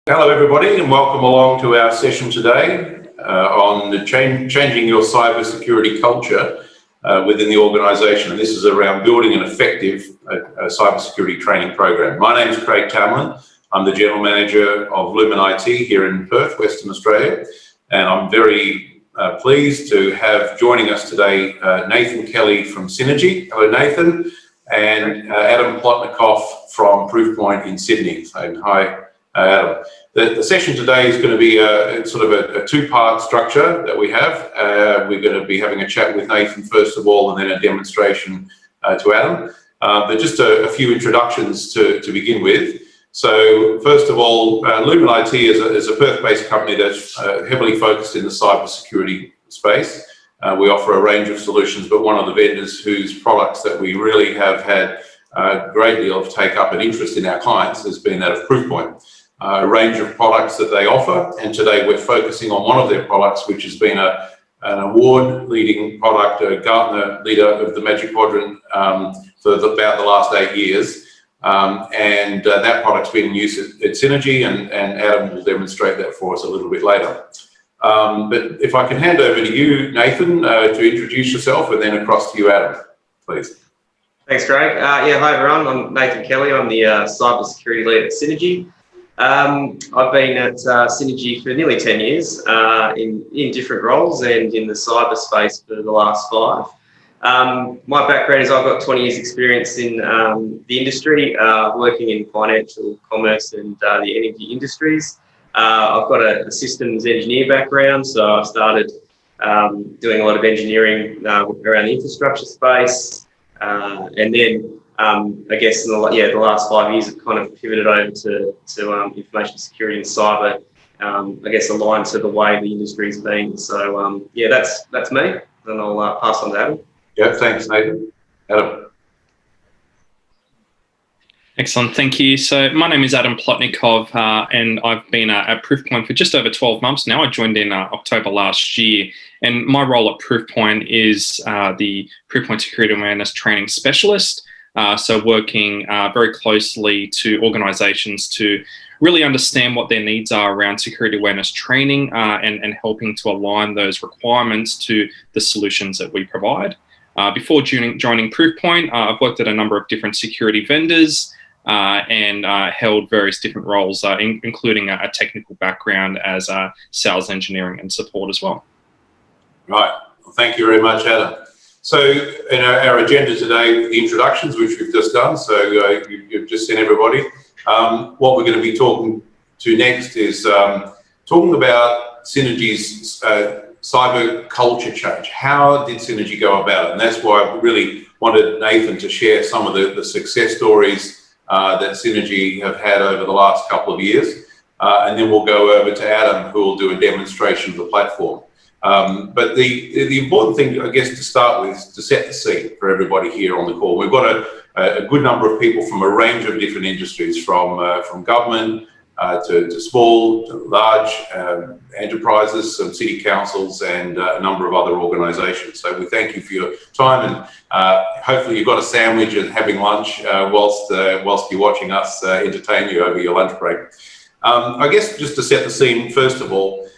Hello everybody and welcome along to our session today on the changing your cybersecurity culture within the organisation, and this is around building an effective cybersecurity training program. My name is Craig Tamlin. I'm the General Manager of Lumen IT here in Perth, Western Australia, and I'm very pleased to have joining us today Nathan Kelly from Synergy. Hello Nathan, and Adam Plotnikov from Proofpoint in Sydney. So hi. The session today is going to be a two-part structure that we have. We're going to be having a chat with Nathan first of all, and then a demonstration to Adam. But just a few introductions to begin with. So first of all, Lumen IT is a Perth-based company that's heavily focused in the cybersecurity space. We offer a range of solutions, but one of the vendors whose products that we really have had a great deal of take-up and interest in our clients has been that of Proofpoint. A range of products that they offer, and today we're focusing on one of their products, which has been an award-leading product, a Gartner leader of the Magic Quadrant for about the last 8 years, and that product's been in use at Synergy, and Adam will demonstrate that for us a little bit later. But if I can hand over to you, Nathan, to introduce yourself, and then across to you, Adam, please. Thanks, Craig. Hi everyone, I'm Nathan Kelly. I'm the cybersecurity lead at Synergy. I've been at Synergy for nearly 10 years in different roles and in the cyber space for the last 5. My background is I've got 20 years experience in the industry, working in financial, commerce and the energy industries. I've got a systems engineer background, so I've started doing a lot of engineering around the infrastructure space, and then I guess in the last 5 years I've kind of pivoted over to information security and cyber, I guess aligned to the way the industry's been. So that's me, and I'll pass on to Adam. Yeah, thanks Nathan. Adam. Excellent, thank you. So my name is Adam Plotnikov, and I've been at Proofpoint for just over 12 months now. I joined in October last year, and my role at Proofpoint is the Proofpoint Security Awareness Training Specialist. So working very closely to organisations to really understand what their needs are around security awareness training and helping to align those requirements to the solutions that we provide. Before joining Proofpoint, I've worked at a number of different security vendors and held various different roles, including a technical background as sales engineering and support as well. Right, well, thank you very much, Adam. So in our agenda today, the introductions, which we've just done, so you've just seen everybody. What we're going to be talking to next is talking about Synergy's cyber culture change. How did Synergy go about it? And that's why I really wanted Nathan to share some of the success stories that Synergy have had over the last couple of years. And then we'll go over to Adam, who will do a demonstration of the platform. But the important thing, I guess, to start with is to set the scene for everybody here on the call. We've got a good number of people from a range of different industries, from government to small, to large enterprises, some city councils, and a number of other organisations. So we thank you for your time, and hopefully you've got a sandwich and having lunch whilst you're watching us entertain you over your lunch break. I guess just to set the scene, first of all,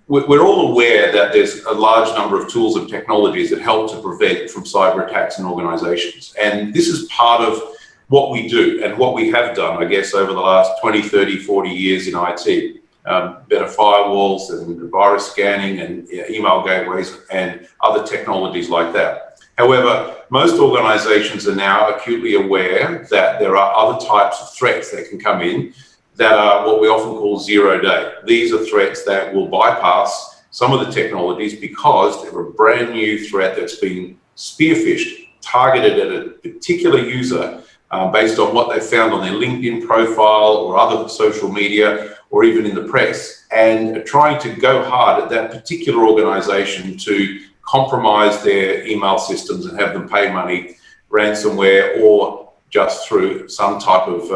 we're all aware that there's a large number of tools and technologies that help to prevent from cyber attacks in organisations. And this is part of what we do and what we have done, I guess, over the last 20, 30, 40 years in IT. Better firewalls and virus scanning and email gateways and other technologies like that. However, most organisations are now acutely aware that there are other types of threats that can come in that are what we often call zero-day. These are threats that will bypass some of the technologies because they're a brand new threat that's been spearphished, targeted at a particular user based on what they found on their LinkedIn profile or other social media or even in the press, and trying to go hard at that particular organisation to compromise their email systems and have them pay money, ransomware, or just through some type of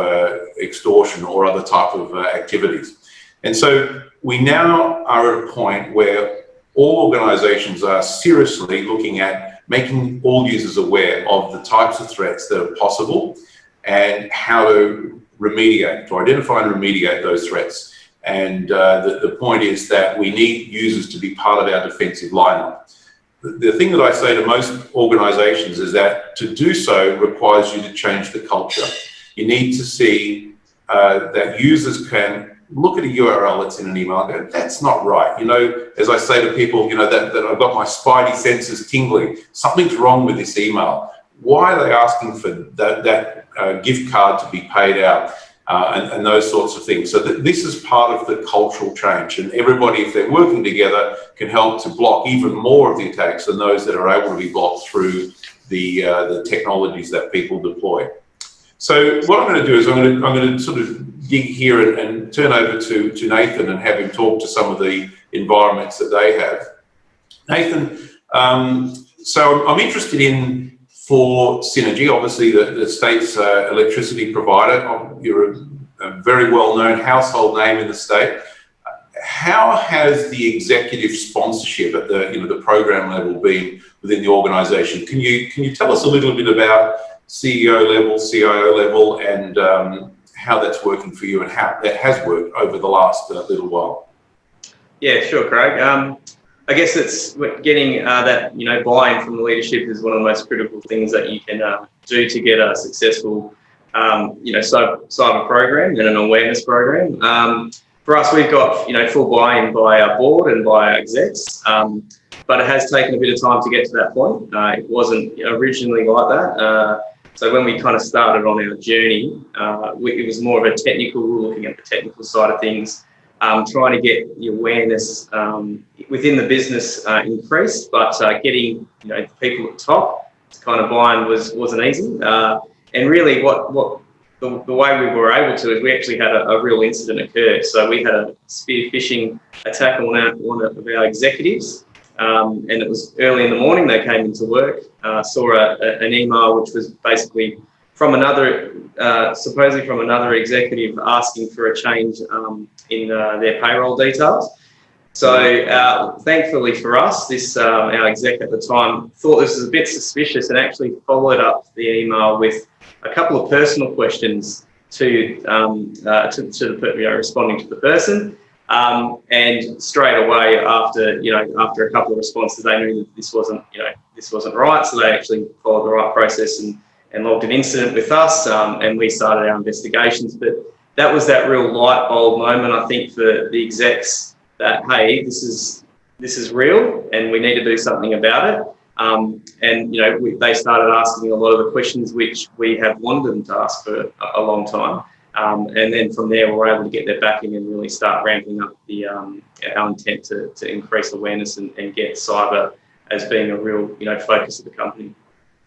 extortion or other type of activities. And so we now are at a point where all organisations are seriously looking at making all users aware of the types of threats that are possible and how to remediate, to identify and remediate those threats. And the point is that we need users to be part of our defensive lineup. The thing that I say to most organizations is that to do so requires you to change the culture. You need to see that users can look at a URL that's in an email and go, that's not right. You know, as I say to people, you know, that I've got my spidey senses tingling. Something's wrong with this email. Why are they asking for that gift card to be paid out and those sorts of things? So this is part of the cultural change, and everybody, if they're working together, can help to block even more of the attacks than those that are able to be blocked through the technologies that people deploy. So what I'm going to do is I'm going to sort of dig here and turn over to Nathan and have him talk to some of the environments that they have. Nathan, so I'm interested in, for Synergy, obviously the state's electricity provider. You're a very well-known household name in the state. How has the executive sponsorship at the program level been within the organisation? Can you tell us a little bit about CEO level, CIO level, and how that's working for you and how that has worked over the last little while? Yeah, sure, Craig. I guess it's getting that buy-in from the leadership is one of the most critical things that you can do to get a successful cyber program and an awareness program. For us, we've got full buy-in by our board and by our execs, but it has taken a bit of time to get to that point. It wasn't originally like that. So when we kind of started on our journey, it was more of a technical, looking at the technical side of things, trying to get the awareness within the business increased, but getting the people at the top to kind of buy-in wasn't easy. And really, the way we were able to is we actually had a real incident occur. So we had a spear phishing attack on one of our executives. And it was early in the morning. They came into work, saw an email which was basically from supposedly from another executive asking for a change in their payroll details. So thankfully for us, our exec at the time thought this was a bit suspicious and actually followed up the email with a couple of personal questions to the responding to the person. And straight away after a couple of responses, they knew that this wasn't right. So they actually followed the right process and logged an incident with us, and we started our investigations. But that was that real light bulb moment, I think, for the execs that, hey, this is real and we need to do something about it. They started asking a lot of the questions which we have wanted them to ask for a long time. And then from there, we were able to get their backing and really start ramping up our intent to increase awareness and get cyber as being a real focus of the company.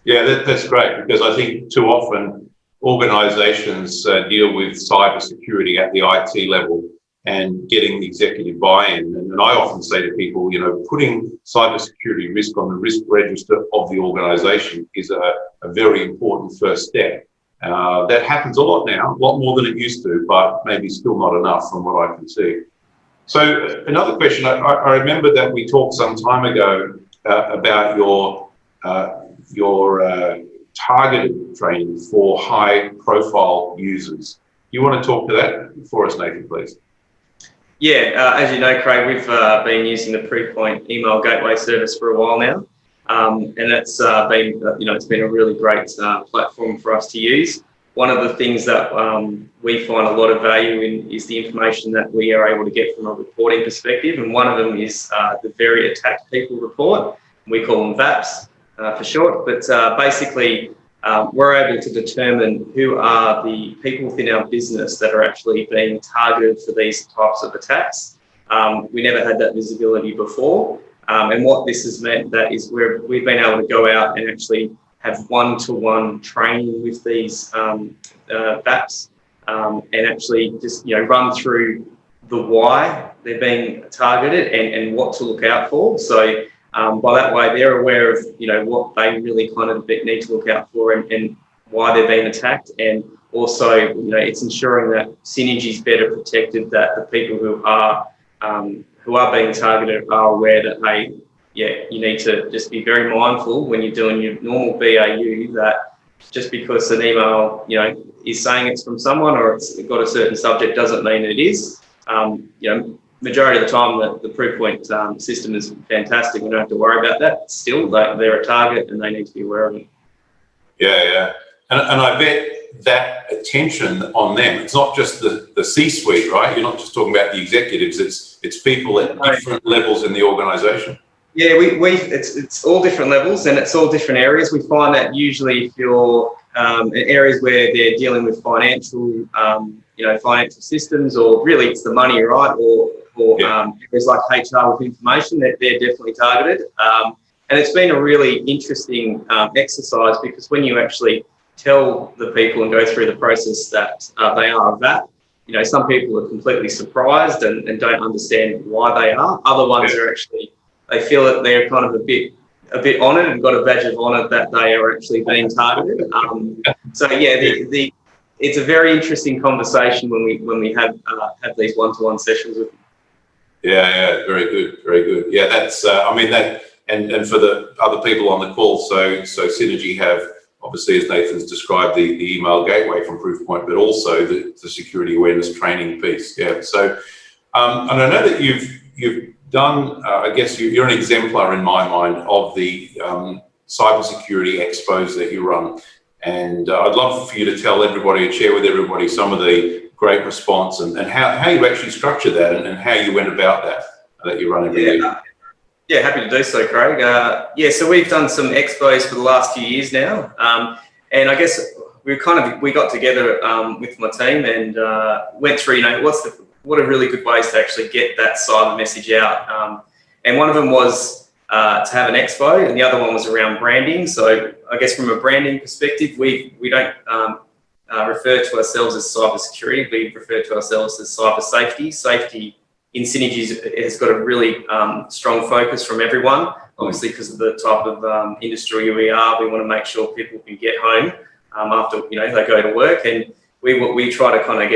Yeah, that's great, because I think too often organisations deal with cybersecurity at the IT level and getting the executive buy-in. And I often say to people, putting cybersecurity risk on the risk register of the organisation is a very important first step. That happens a lot now, a lot more than it used to, but maybe still not enough from what I can see. So another question, I remember that we talked some time ago about your targeted training for high-profile users. You want to talk to that for us, Nathan, please? Yeah, as you know, Craig, we've been using the Proofpoint email gateway service for a while now. And it's been, it's been a really great platform for us to use. One of the things that we find a lot of value in is the information that we are able to get from a reporting perspective. And one of them is the Very Attacked People report. We call them VAPs for short. But basically, we're able to determine who are the people within our business that are actually being targeted for these types of attacks. We never had that visibility before. And what this has meant that is we've been able to go out and actually have one-to-one training with these VAPs and actually just run through the why they're being targeted and what to look out for. So by that way, they're aware of what they really kind of need to look out for and why they're being attacked. And also, it's ensuring that Synergy is better protected, that the people who are being targeted are aware that, hey, yeah, you need to just be very mindful when you're doing your normal BAU that just because an email, is saying it's from someone or it's got a certain subject doesn't mean it is. Majority of the time the Proofpoint system is fantastic. We don't have to worry about that. Still, they're a target and they need to be aware of it. Yeah. And I bet that attention on them, it's not just the C-suite, right? You're not just talking about the executives, it's people at different levels in the organisation. Yeah, it's all different levels and it's all different areas. We find that usually if you're in areas where they're dealing with financial systems, or really it's the money, right? Or areas like HR with information, they're definitely targeted. And it's been a really interesting exercise, because when you actually tell the people and go through the process that they are that, some people are completely surprised and don't understand why they are. Other ones are actually, they feel that they're kind of a bit honoured and got a badge of honour that they are actually being targeted. It's a very interesting conversation when we have these one-to-one sessions with them. Yeah, very good. Yeah, that's and for the other people on the call, so Synergy have, obviously, as Nathan's described, the email gateway from Proofpoint, but also the security awareness training piece. Yeah. So, and I know that you've done. I guess you're an exemplar in my mind of the cybersecurity expos that you run, and I'd love for you to tell everybody and share with everybody some of the great response and how you actually structure that and how you went about that you run every year. Yeah, happy to do so, Craig. So we've done some expos for the last few years now, and I guess we got together with my team and went through, what are really good ways to actually get that cyber message out. And one of them was to have an expo, and the other one was around branding. So I guess from a branding perspective, we don't refer to ourselves as cybersecurity. We refer to ourselves as cyber safety. Safety in Synergy has got a really strong focus from everyone, obviously because of the type of industry we are. We want to make sure people can get home after they go to work, and we try to kind of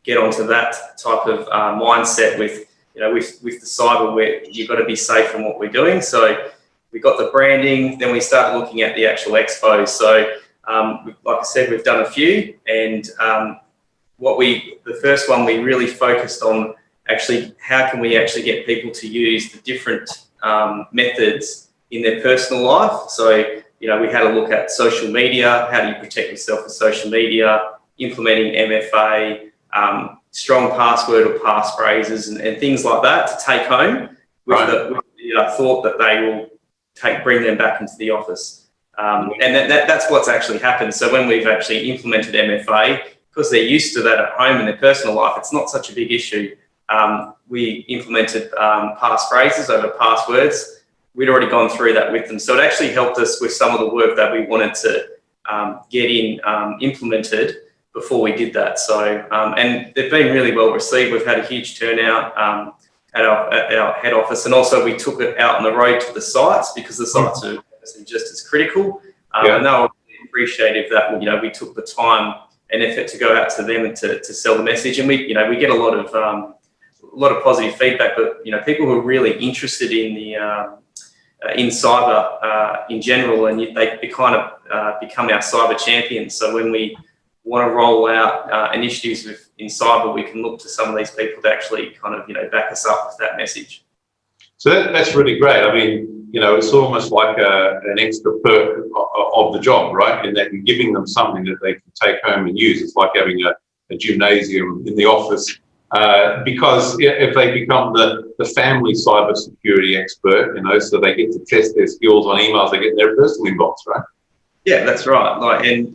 get onto that type of mindset with the cyber, where you've got to be safe in what we're doing. So we got the branding, then we started looking at the actual expos. So like I said, we've done a few, and the first one we really focused on. Actually, how can we actually get people to use the different methods in their personal life? So, we had a look at social media. How do you protect yourself with social media? Implementing MFA, strong password or passphrases, and things like that to take home with the thought that they will bring them back into the office. And that's what's actually happened. So when we've actually implemented MFA, because they're used to that at home in their personal life, it's not such a big issue. We implemented passphrases over passwords. We'd already gone through that with them. So it actually helped us with some of the work that we wanted to get implemented before we did that. So, and they've been really well received. We've had a huge turnout at our head office, and also we took it out on the road to the sites, because the sites are just as critical. And they were really appreciative that we took the time and effort to go out to them and to sell the message. And we get a lot of positive feedback, but people who are really interested in the in cyber in general, and they kind of become our cyber champions. So when we want to roll out initiatives in cyber, we can look to some of these people to actually kind of back us up with that message. So that's really great. I mean, it's almost like an extra perk of the job, right? In that you're giving them something that they can take home and use. It's like having a gymnasium in the office, because if they become the family cybersecurity expert, so they get to test their skills on emails they get in their personal inbox, right? Yeah, that's right.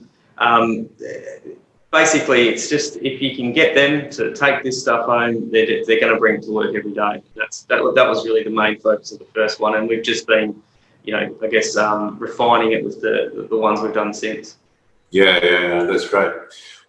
Basically, it's just if you can get them to take this stuff home, they're going to bring it to work every day. That was really the main focus of the first one, and we've just been, refining it with the ones we've done since. Yeah, that's great.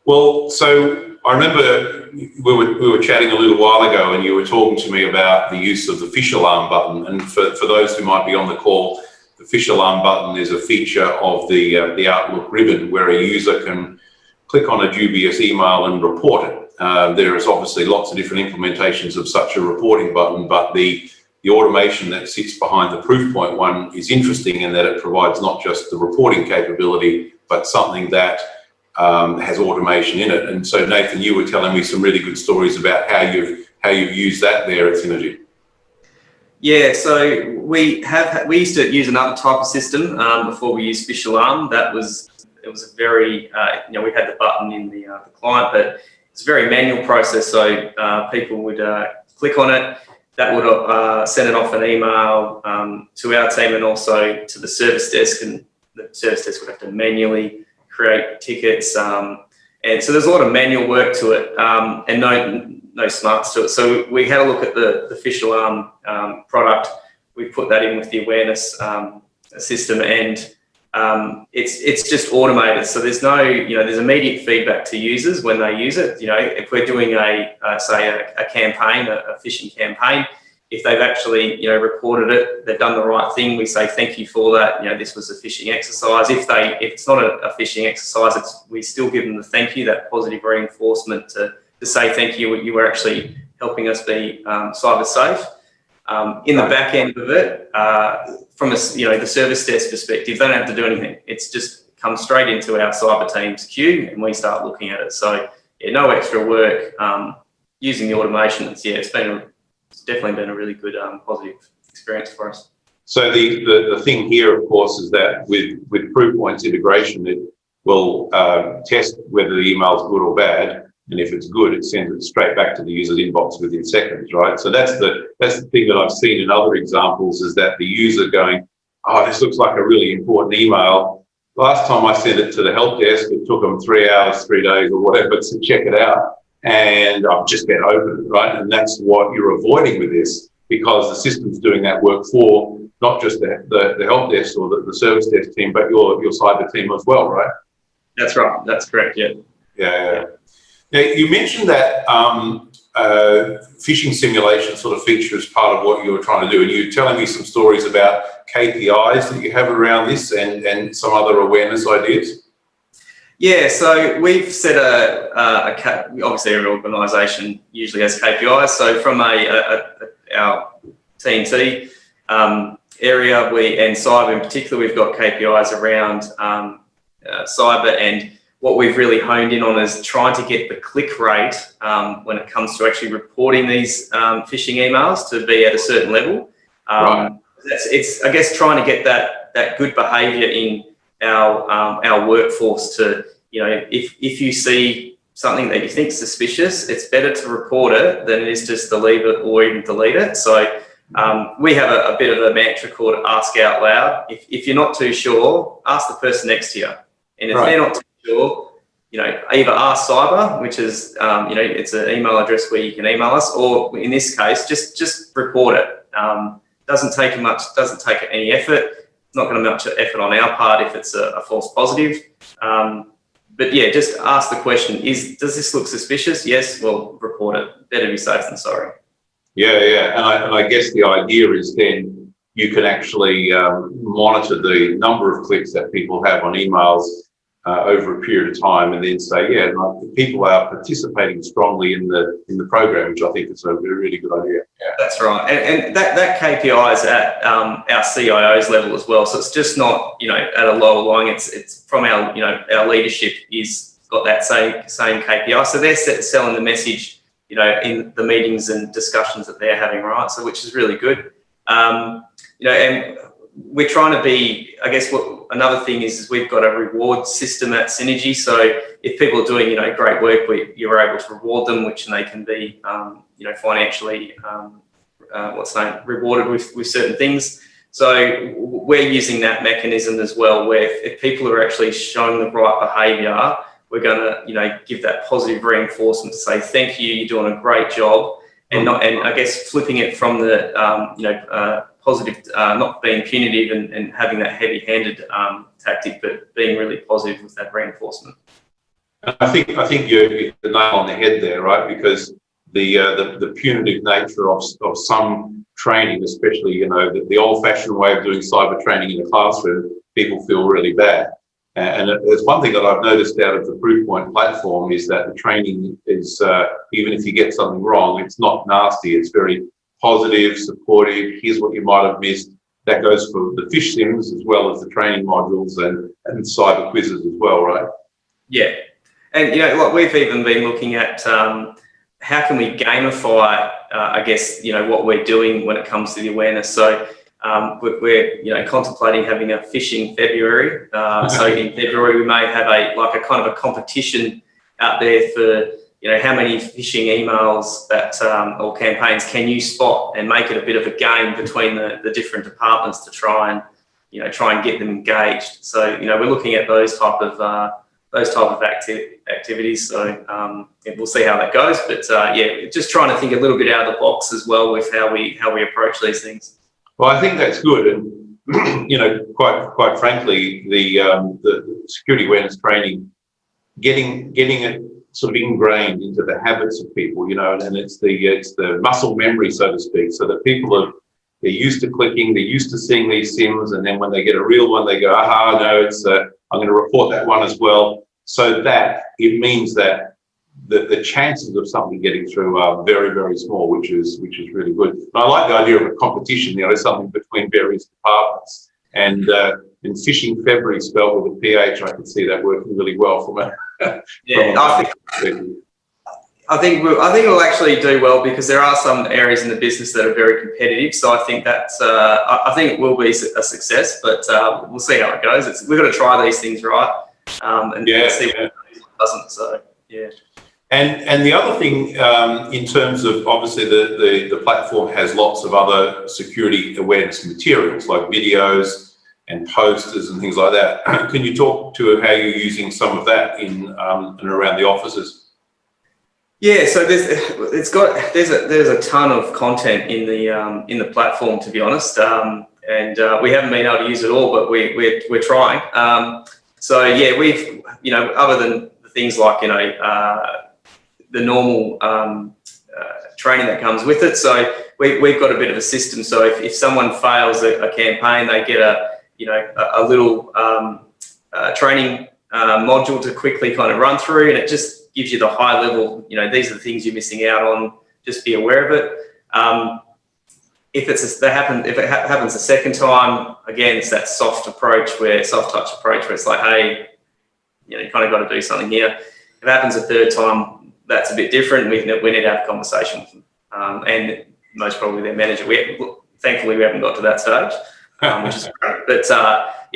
Well, so I remember we were chatting a little while ago, and you were talking to me about the use of the phish alarm button. And for those who might be on the call, the phish alarm button is a feature of the Outlook ribbon where a user can click on a dubious email and report it. There is obviously lots of different implementations of such a reporting button, but the automation that sits behind the Proofpoint one is interesting in that it provides not just the reporting capability, but something that has automation in it. And so, Nathan, you were telling me some really good stories about how you've used that there at Synergy. Yeah, so we used to use another type of system before we used Phish Alarm. It was a very we had the button in the client, but it's a very manual process. So people would click on it. That would send it off an email to our team and also to the service desk, and the service desk would have to manually create tickets. And so there's a lot of manual work to it and no smarts to it. So we had a look at the Phish Alarm product. We put that in with the awareness system, and it's just automated. So there's no, there's immediate feedback to users when they use it. If we're doing say a campaign, a phishing campaign, if they've actually, reported it, they've done the right thing, we say thank you for that. This was a phishing exercise. If it's not a phishing exercise, we still give them the thank you, that positive reinforcement to say thank you. You were actually helping us be cyber safe. In the back end of it, from the service desk perspective, they don't have to do anything. It's just comes straight into our cyber team's queue, and we start looking at it. So yeah, no extra work. Using the automation, it's definitely been a really good positive experience for us. So the thing here, of course, is that with Proofpoint's integration, it will test whether the email is good or bad. And if it's good, it sends it straight back to the user's inbox within seconds, right? So that's the thing that I've seen in other examples, is that the user going, oh, this looks like a really important email. Last time I sent it to the help desk, it took them 3 hours, 3 days or whatever to check it out. And I've just been open, right? And that's what you're avoiding with this, because the system's doing that work for not just the help desk or the service desk team, but your cyber team as well, right? That's right. That's correct, yeah. Yeah. Now, you mentioned that phishing simulation sort of feature as part of what you were trying to do, and you were telling me some stories about KPIs that you have around this and some other awareness ideas. Yeah, so we've set obviously every organisation usually has KPIs. So from our T&T area, and cyber in particular, we've got KPIs around cyber, and what we've really honed in on is trying to get the click rate when it comes to actually reporting these phishing emails to be at a certain level. Right. It's I guess trying to get that good behaviour in our workforce to, if you see something that you think is suspicious, it's better to report it than it is just to leave it or even delete it. So we have a bit of a mantra called ask out loud. If you're not too sure, ask the person next to you. And if they're not too sure, either ask cyber, which is, it's an email address where you can email us, or in this case, just report it. Doesn't take any effort. It's not going to be much effort on our part if it's a false positive. But yeah, just ask the question, does this look suspicious? Yes, well, report it. Better be safe than sorry. Yeah. And I guess the idea is then you can actually monitor the number of clicks that people have on emails over a period of time, and then say, people are participating strongly in the program, which I think is a really good idea. Yeah. That's right, and that KPI is at our CIO's level as well. So it's just not at a lower line. It's from our leadership is got that same KPI. So they're selling the message in the meetings and discussions that they're having, right? So which is really good. And we're trying to be, I guess another thing is we've got a reward system at Synergy. So if people are doing, great work, you're able to reward them, which they can be, financially, rewarded with certain things. So we're using that mechanism as well, where if people are actually showing the right behaviour, we're going to, give that positive reinforcement to say, thank you, you're doing a great job. And I guess flipping it from the, positive, not being punitive and having that heavy-handed tactic, but being really positive with that reinforcement. I think you hit the nail on the head there, right? Because the punitive nature of some training, especially the old-fashioned way of doing cyber training in the classroom, people feel really bad. And there's one thing that I've noticed out of the Proofpoint platform is that the training is, even if you get something wrong, it's not nasty. It's very positive, supportive. Here's what you might have missed. That goes for the phish sims as well as the training modules, and and cyber quizzes as well, right? Yeah, and like we've even been looking at how can we gamify, I guess, what we're doing when it comes to the awareness. So we're contemplating having a phishing February. So in February we may have a kind of a competition out there for how many phishing emails that or campaigns can you spot, and make it a bit of a game between the different departments to try and get them engaged. So we're looking at those type of activities. So we'll see how that goes. But just trying to think a little bit out of the box as well with how we approach these things. Well, I think that's good, and quite frankly, the security awareness training, getting it sort of ingrained into the habits of people, and it's the muscle memory, so to speak, so that people they're used to clicking, they're used to seeing these sims, and then when they get a real one, they go, aha, no, it's I'm going to report that one as well. So that it means that the chances of something getting through are very, very small, which is really good. And I like the idea of a competition, something between various departments. And phishing February spelled with a PH, I can see that working really well from a I think we'll actually do well, because there are some areas in the business that are very competitive. So I think that's I think it will be a success, but we'll see how it goes. We've got to try these things right, and see what doesn't. So yeah. And the other thing, in terms of, obviously the platform has lots of other security awareness materials like videos and posters and things like that. Can you talk to how you're using some of that in and around the offices? Yeah, so there's a ton of content in the platform, to be honest, and we haven't been able to use it all, but we're trying. So yeah, we've other than the things like the normal training that comes with it. So we've got a bit of a system. So if someone fails a campaign, they get a little training module to quickly kind of run through, and it just gives you the high level, these are the things you're missing out on, just be aware of it. If it happens a second time, again, it's that soft touch approach where it's like, hey, you kind of got to do something here. If it happens a third time, that's a bit different. We need to have a conversation with them, and most probably their manager. Thankfully, we haven't got to that stage, which is great. But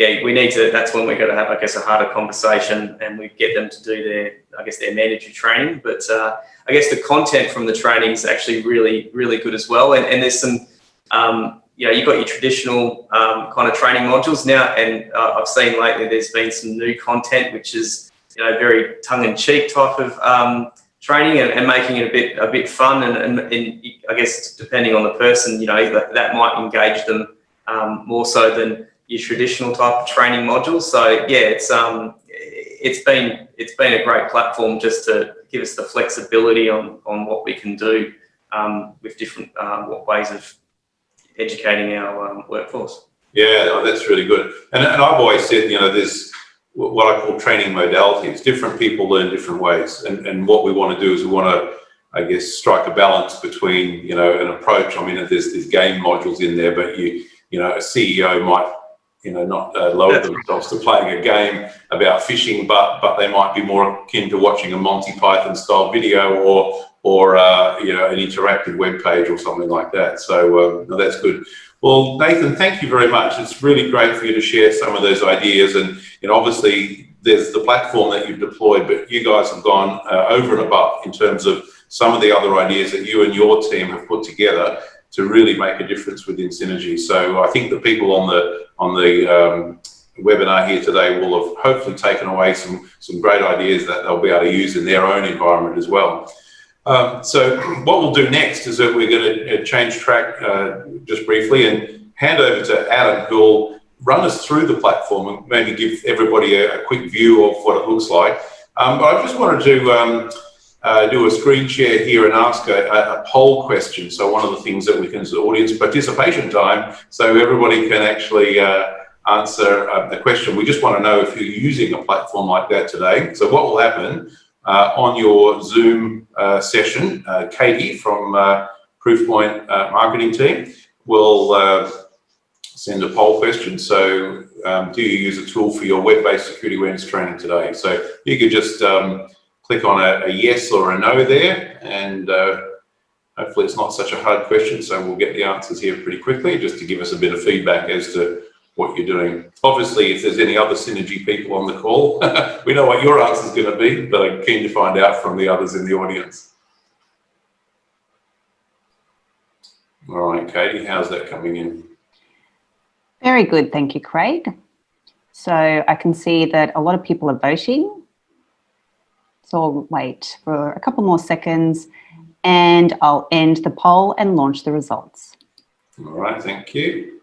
we need to. That's when we're going to have, I guess, a harder conversation, and we get them to do their mandatory training. But I guess the content from the training is actually really, really good as well. And there's some, you've got your traditional kind of training modules now, and I've seen lately there's been some new content which is very tongue-in-cheek type of training, and making it a bit fun, and I guess depending on the person, that might engage them more so than your traditional type of training modules. So yeah, it's been a great platform just to give us the flexibility on what we can do with different ways of educating our workforce. Yeah, that's really good. And I've always said, there's what I call training modalities. Different people learn different ways, and what we want to do is we want to, I guess, strike a balance between an approach. I mean, there's game modules in there, but a CEO might not lower themselves to playing a game about phishing, but they might be more akin to watching a Monty Python style video or an interactive web page or something like that. So that's good. Well, Nathan, thank you very much. It's really great for you to share some of those ideas, and obviously there's the platform that you've deployed, but you guys have gone over and above in terms of some of the other ideas that you and your team have put together to really make a difference within Synergy. So I think the people on the webinar here today will have hopefully taken away some great ideas that they'll be able to use in their own environment as well. So what we'll do next is that we're going to change track just briefly and hand over to Adam, who will run us through the platform and maybe give everybody a quick view of what it looks like. But I just wanted to do a screen share here and ask a poll question. So one of the things that we can is audience participation time, so everybody can actually answer the question. We just want to know if you're using a platform like that today. So what will happen on your Zoom session, Katie from Proofpoint marketing team will send a poll question. So do you use a tool for your web-based security awareness training today? So you could just click on a yes or a no there, and hopefully it's not such a hard question, so we'll get the answers here pretty quickly, just to give us a bit of feedback as to what you're doing. Obviously, if there's any other Synergy people on the call, we know what your answer is going to be, but I'm keen to find out from the others in the audience. All right, Katie, how's that coming in? Very good, thank you, Craig. So I can see that a lot of people are voting. So I'll wait for a couple more seconds and I'll end the poll and launch the results. All right, thank you.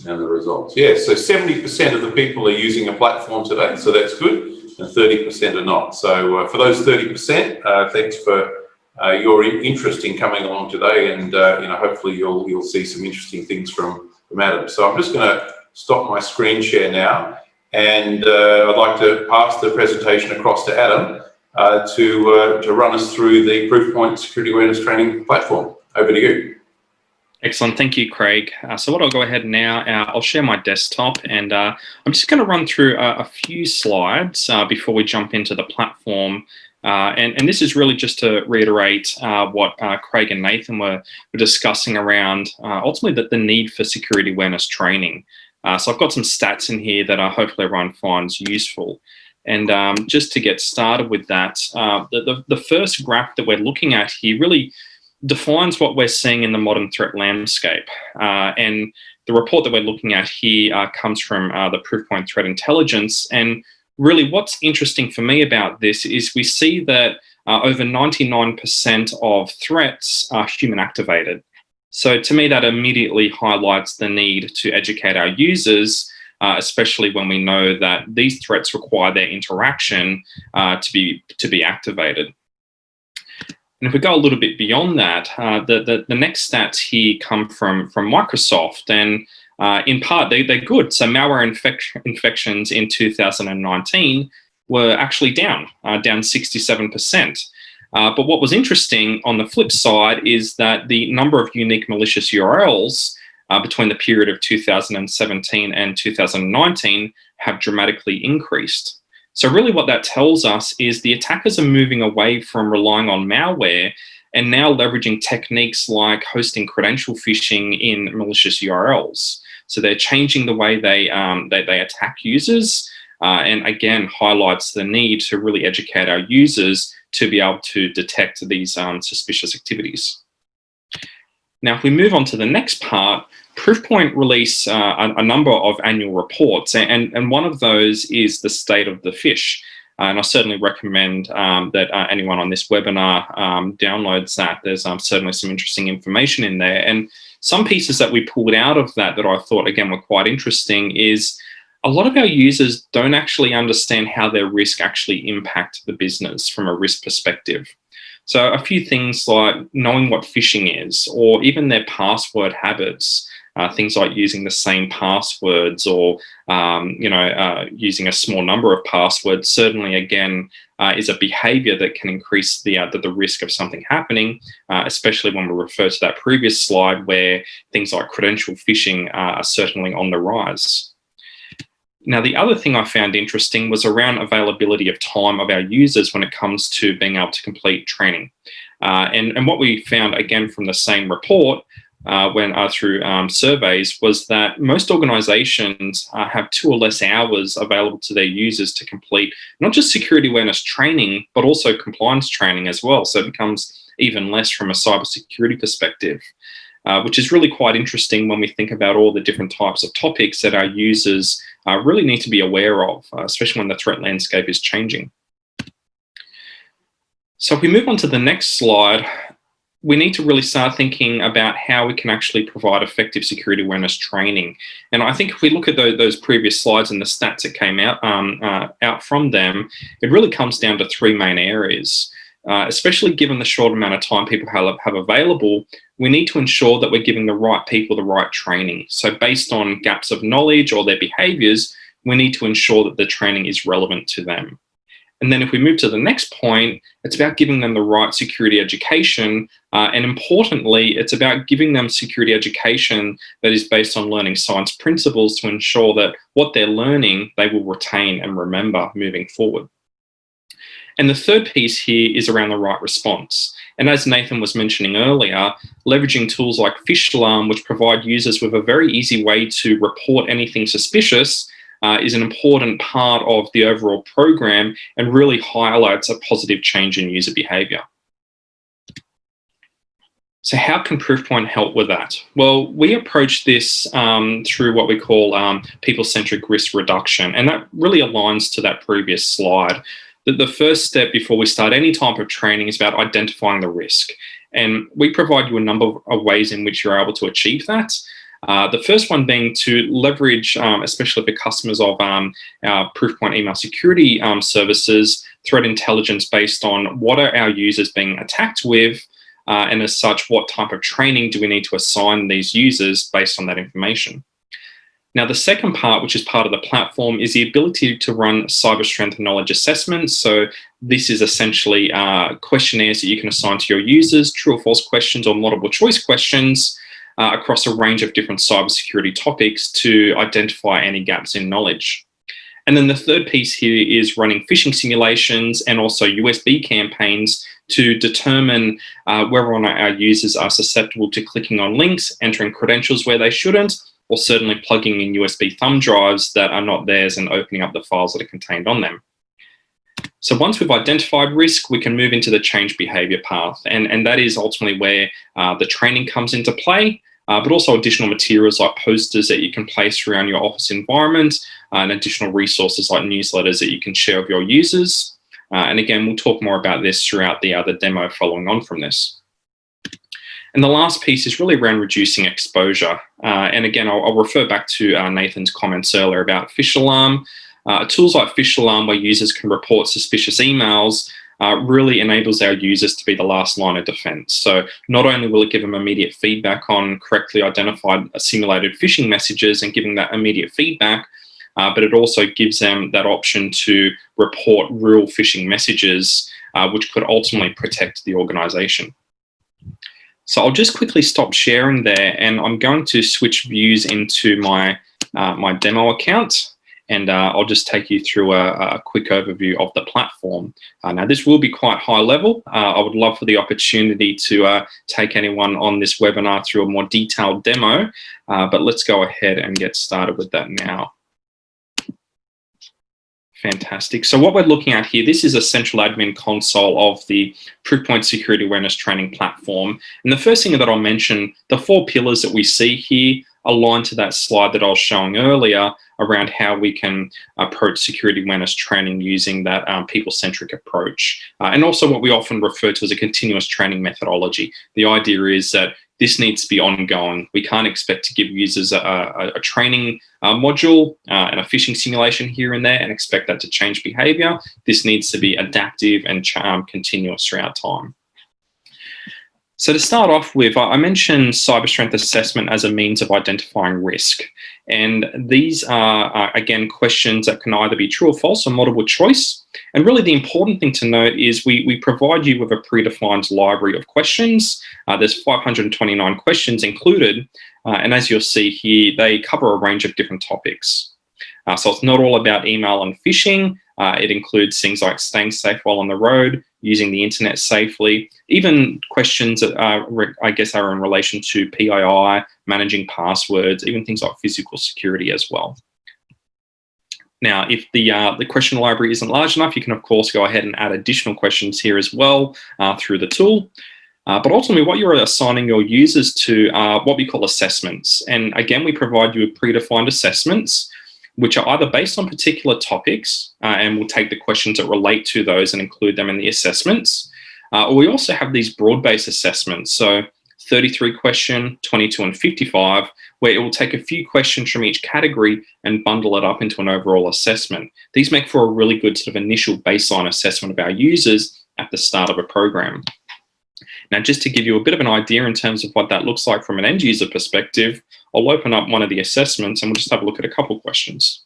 And the results, yes, so 70% of the people are using a platform today, so that's good, and 30% are not. So for those 30%, thanks for your interest in coming along today, and hopefully you'll see some interesting things from Adam. So I'm just going to stop my screen share now, and I'd like to pass the presentation across to Adam to run us through the Proofpoint Security Awareness Training platform. Over to you. Excellent, thank you, Craig. So what I'll go ahead now, I'll share my desktop, and I'm just going to run through a few slides before we jump into the platform. And this is really just to reiterate what Craig and Nathan were discussing around ultimately the need for security awareness training. So I've got some stats in here that hopefully everyone finds useful. And just to get started with that, the first graph that we're looking at here really defines what we're seeing in the modern threat landscape. And the report that we're looking at here comes from the Proofpoint Threat Intelligence. And really what's interesting for me about this is we see that over 99% of threats are human activated. So to me, that immediately highlights the need to educate our users, especially when we know that these threats require their interaction to be activated. And if we go a little bit beyond that, the next stats here come from Microsoft, and in part they're good. So malware infections in 2019 were actually down 67%. But what was interesting on the flip side is that the number of unique malicious URLs between the period of 2017 and 2019 have dramatically increased. So really what that tells us is the attackers are moving away from relying on malware and now leveraging techniques like hosting credential phishing in malicious URLs. So they're changing the way they attack users, and again highlights the need to really educate our users to be able to detect these suspicious activities. Now, if we move on to the next part, Proofpoint release a number of annual reports, and one of those is the state of the phish. And I certainly recommend that anyone on this webinar downloads that. There's certainly some interesting information in there. And some pieces that we pulled out of that I thought, again, were quite interesting is a lot of our users don't actually understand how their risk actually impact the business from a risk perspective. So a few things like knowing what phishing is, or even their password habits. Things like using the same passwords or using a small number of passwords certainly, again, is a behavior that can increase the risk of something happening, especially when we refer to that previous slide where things like credential phishing are certainly on the rise. Now, the other thing I found interesting was around availability of time of our users when it comes to being able to complete training. And what we found, again, from the same report, through surveys, was that most organizations have 2 or less hours available to their users to complete not just security awareness training, but also compliance training as well. So it becomes even less from a cybersecurity perspective, which is really quite interesting when we think about all the different types of topics that our users really need to be aware of, especially when the threat landscape is changing. So if we move on to the next slide, we need to really start thinking about how we can actually provide effective security awareness training. And I think if we look at those previous slides and the stats that came out from them, it really comes down to 3 main areas. Especially given the short amount of time people have available, we need to ensure that we're giving the right people the right training. So based on gaps of knowledge or their behaviors, we need to ensure that the training is relevant to them. And then if we move to the next point, it's about giving them the right security education. And importantly, it's about giving them security education that is based on learning science principles to ensure that what they're learning, they will retain and remember moving forward. And the third piece here is around the right response. And as Nathan was mentioning earlier, leveraging tools like Phish Alarm, which provide users with a very easy way to report anything suspicious, is an important part of the overall program and really highlights a positive change in user behavior. So how can Proofpoint help with that? Well, we approach this through what we call people-centric risk reduction, and that really aligns to that previous slide. The first step before we start any type of training is about identifying the risk. And we provide you a number of ways in which you're able to achieve that. The first one being to leverage, especially for customers of our Proofpoint email security services, threat intelligence based on what are our users being attacked with, and as such, what type of training do we need to assign these users based on that information. Now, the second part, which is part of the platform, is the ability to run cyber strength knowledge assessments. So this is essentially questionnaires that you can assign to your users, true or false questions or multiple choice questions across a range of different cybersecurity topics to identify any gaps in knowledge. And then the third piece here is running phishing simulations and also USB campaigns to determine whether or not our users are susceptible to clicking on links, entering credentials where they shouldn't, or certainly plugging in USB thumb drives that are not theirs and opening up the files that are contained on them. So once we've identified risk, we can move into the change behavior path. And that is ultimately where the training comes into play, but also additional materials like posters that you can place around your office environment, and additional resources like newsletters that you can share with your users. And again, we'll talk more about this throughout the other demo following on from this. And the last piece is really around reducing exposure. And again, I'll refer back to Nathan's comments earlier about Phish Alarm. Tools like Phish Alarm, where users can report suspicious emails, really enables our users to be the last line of defense. So not only will it give them immediate feedback on correctly identified simulated phishing messages and giving that immediate feedback, but it also gives them that option to report real phishing messages, which could ultimately protect the organization. So I'll just quickly stop sharing there, and I'm going to switch views into my my demo account, and I'll just take you through a quick overview of the platform. Now, this will be quite high level. I would love for the opportunity to take anyone on this webinar through a more detailed demo, but let's go ahead and get started with that now. Fantastic. So what we're looking at here, this is a central admin console of the Proofpoint Security Awareness Training platform. And the first thing that I'll mention, the 4 pillars that we see here align to that slide that I was showing earlier around how we can approach security awareness training using that people-centric approach. And also what we often refer to as a continuous training methodology. The idea is that this needs to be ongoing. We can't expect to give users a training module and a phishing simulation here and there and expect that to change behavior. This needs to be adaptive and continuous throughout time. So to start off with, I mentioned cyber strength assessment as a means of identifying risk. And these are, again, questions that can either be true or false or multiple choice. And really the important thing to note is we provide you with a predefined library of questions. There's 529 questions included. And as you'll see here, they cover a range of different topics. So it's not all about email and phishing. It includes things like staying safe while on the road, using the internet safely, even questions that I guess are in relation to PII, managing passwords, even things like physical security as well. Now, if the question library isn't large enough, you can of course go ahead and add additional questions here as well through the tool. But ultimately, what you're assigning your users to are what we call assessments. And again, we provide you with predefined assessments, which are either based on particular topics, and we'll take the questions that relate to those and include them in the assessments. Or we also have these broad-based assessments, so 33 question, 22 and 55, where it will take a few questions from each category and bundle it up into an overall assessment. These make for a really good sort of initial baseline assessment of our users at the start of a program. Now, just to give you a bit of an idea in terms of what that looks like from an end user perspective, I'll open up one of the assessments and we'll just have a look at a couple questions.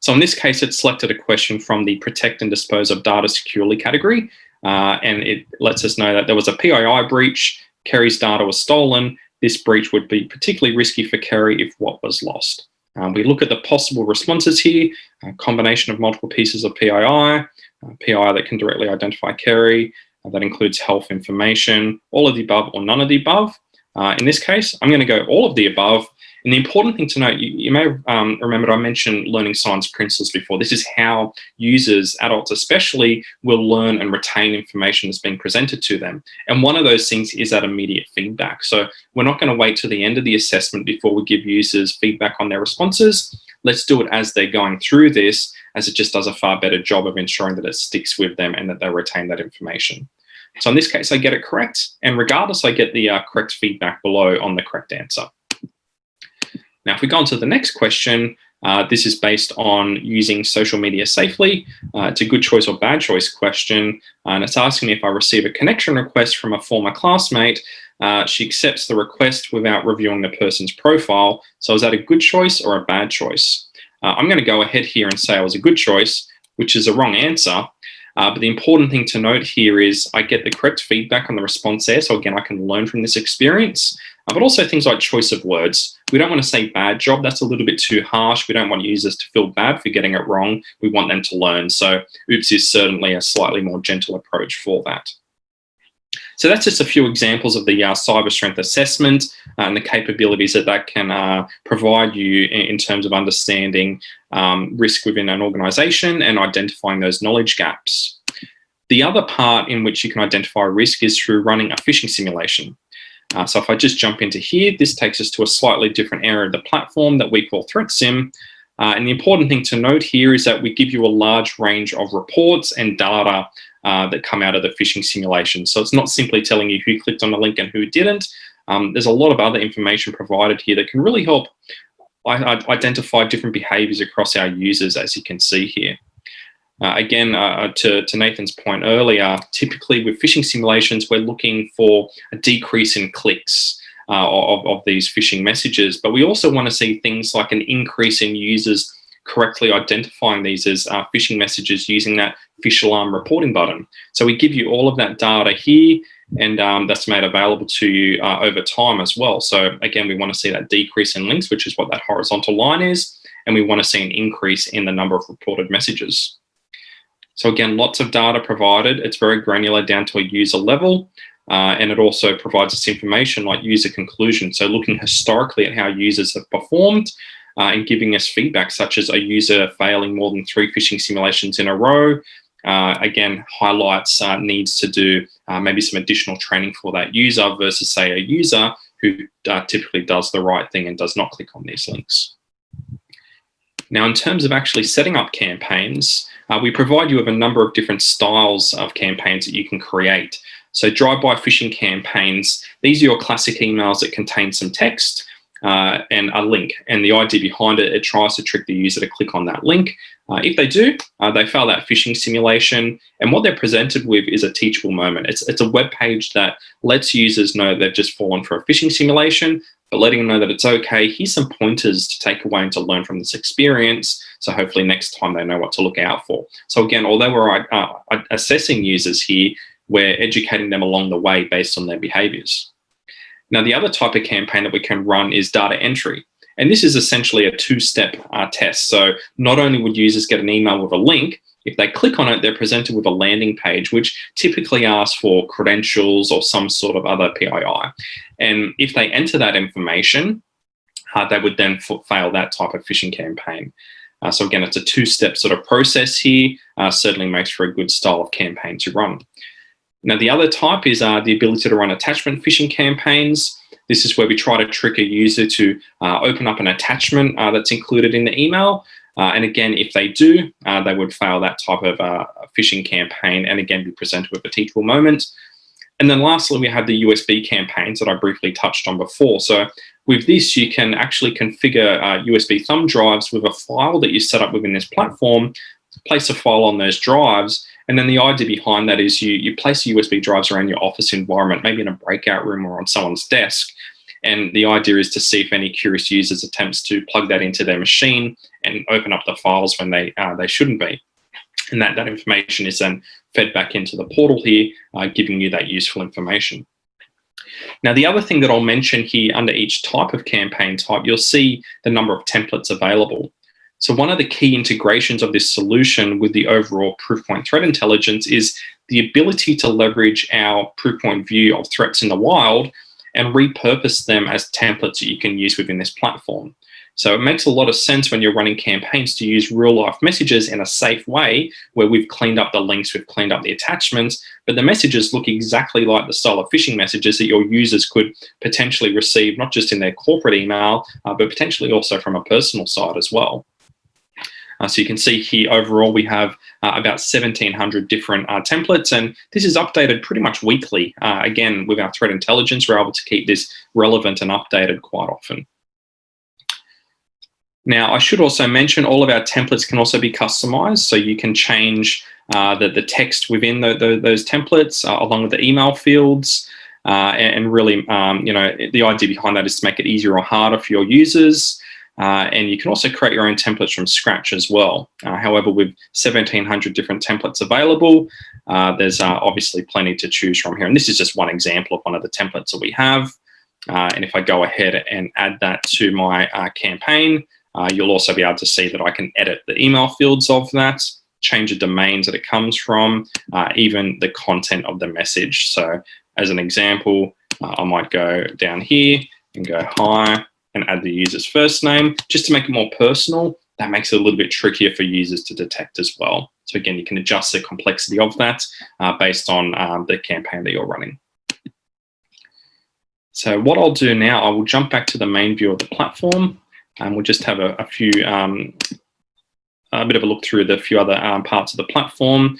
So in this case, it selected a question from the protect and dispose of data securely category. And it lets us know that there was a PII breach, Kerry's data was stolen. This breach would be particularly risky for Kerry if what was lost. We look at the possible responses here, a combination of multiple pieces of PII, PII that can directly identify Kerry, that includes health information, all of the above or none of the above. In this case, I'm going to go all of the above. And the important thing to note, you may remember I mentioned learning science principles before. This is how users, adults especially, will learn and retain information that's being presented to them. And one of those things is that immediate feedback. So we're not going to wait to the end of the assessment before we give users feedback on their responses. Let's do it as they're going through this, as it just does a far better job of ensuring that it sticks with them and that they retain that information. So in this case, I get it correct. And regardless, I get the correct feedback below on the correct answer. Now, if we go on to the next question, this is based on using social media safely. It's a good choice or bad choice question. And it's asking me if I receive a connection request from a former classmate, she accepts the request without reviewing the person's profile. So is that a good choice or a bad choice? I'm going to go ahead here and say it was a good choice, which is a wrong answer. But the important thing to note here is I get the correct feedback on the response there. So again, I can learn from this experience, but also things like choice of words. We don't want to say bad job. That's a little bit too harsh. We don't want users to feel bad for getting it wrong. We want them to learn. So oops is certainly a slightly more gentle approach for that. So that's just a few examples of the cyber strength assessment and the capabilities that can provide you in terms of understanding risk within an organization and identifying those knowledge gaps. The other part in which you can identify risk is through running a phishing simulation. So if I just jump into here, this takes us to a slightly different area of the platform that we call Threat Sim. And the important thing to note here is that we give you a large range of reports and data that come out of the phishing simulation. So it's not simply telling you who clicked on the link and who didn't. There's a lot of other information provided here that can really help identify different behaviors across our users, as you can see here. Again, to Nathan's point earlier, typically with phishing simulations, we're looking for a decrease in clicks of these phishing messages, but we also want to see things like an increase in users correctly identifying these as phishing messages using that phish alarm reporting button. So we give you all of that data here, and that's made available to you over time as well. So again, we want to see that decrease in links, which is what that horizontal line is, and we want to see an increase in the number of reported messages. So again, lots of data provided. It's very granular down to a user level, and it also provides us information like user conclusion. So looking historically at how users have performed, and giving us feedback such as a user failing more than 3 phishing simulations in a row. Again, highlights needs to do maybe some additional training for that user versus say a user who typically does the right thing and does not click on these links. Now, in terms of actually setting up campaigns, we provide you with a number of different styles of campaigns that you can create. So drive-by phishing campaigns, these are your classic emails that contain some text, and a link, and the idea behind it, it tries to trick the user to click on that link. If they do, they fail that phishing simulation, and what they're presented with is a teachable moment. It's a web page that lets users know they've just fallen for a phishing simulation, but letting them know that it's okay. Here's some pointers to take away and to learn from this experience, so hopefully next time they know what to look out for. So again, although we're assessing users here, we're educating them along the way based on their behaviors. Now, the other type of campaign that we can run is data entry. And this is essentially a 2-step test. So not only would users get an email with a link, if they click on it, they're presented with a landing page, which typically asks for credentials or some sort of other PII. And if they enter that information, they would then fail that type of phishing campaign. So again, it's a 2-step sort of process here, certainly makes for a good style of campaign to run. Now, the other type is the ability to run attachment phishing campaigns. This is where we try to trick a user to open up an attachment that's included in the email. And again, if they do, they would fail that type of phishing campaign and again be presented with a teachable moment. And then lastly, we have the USB campaigns that I briefly touched on before. So with this, you can actually configure USB thumb drives with a file that you set up within this platform, place a file on those drives, and then the idea behind that is you place USB drives around your office environment, maybe in a breakout room or on someone's desk. And the idea is to see if any curious users attempts to plug that into their machine and open up the files when they shouldn't be. And that information is then fed back into the portal here, giving you that useful information. Now, the other thing that I'll mention here under each type of campaign type, you'll see the number of templates available. So one of the key integrations of this solution with the overall Proofpoint threat intelligence is the ability to leverage our Proofpoint view of threats in the wild and repurpose them as templates that you can use within this platform. So it makes a lot of sense when you're running campaigns to use real-life messages in a safe way, where we've cleaned up the links, we've cleaned up the attachments, but the messages look exactly like the style of phishing messages that your users could potentially receive, not just in their corporate email, but potentially also from a personal side as well. So you can see here overall we have about 1,700 different templates, and this is updated pretty much weekly. Again, with our threat intelligence, we're able to keep this relevant and updated quite often. Now, I should also mention all of our templates can also be customized, so you can change the text within those templates along with the email fields, and really, the idea behind that is to make it easier or harder for your users. And you can also create your own templates from scratch as well. However, with 1,700 different templates available, there's obviously plenty to choose from here. And this is just one example of one of the templates that we have. And if I go ahead and add that to my campaign, you'll also be able to see that I can edit the email fields of that, change the domains that it comes from, even the content of the message. So as an example, I might go down here and go hi, and add the user's first name, just to make it more personal. That makes it a little bit trickier for users to detect as well. So again, you can adjust the complexity of that based on the campaign that you're running. So what I'll do now, I will jump back to the main view of the platform, and we'll just have a bit of a look through the few other parts of the platform.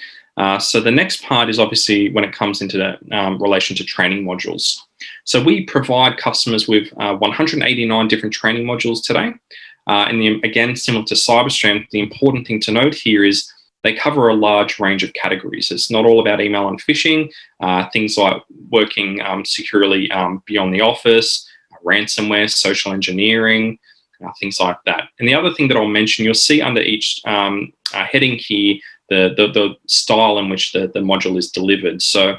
So the next part is obviously when it comes into the relation to training modules. So we provide customers with 189 different training modules today. And again, similar to CyberStream, the important thing to note here is they cover a large range of categories. It's not all about email and phishing, things like working securely beyond the office, ransomware, social engineering, things like that. And the other thing that I'll mention, you'll see under each heading here, the style in which the module is delivered. So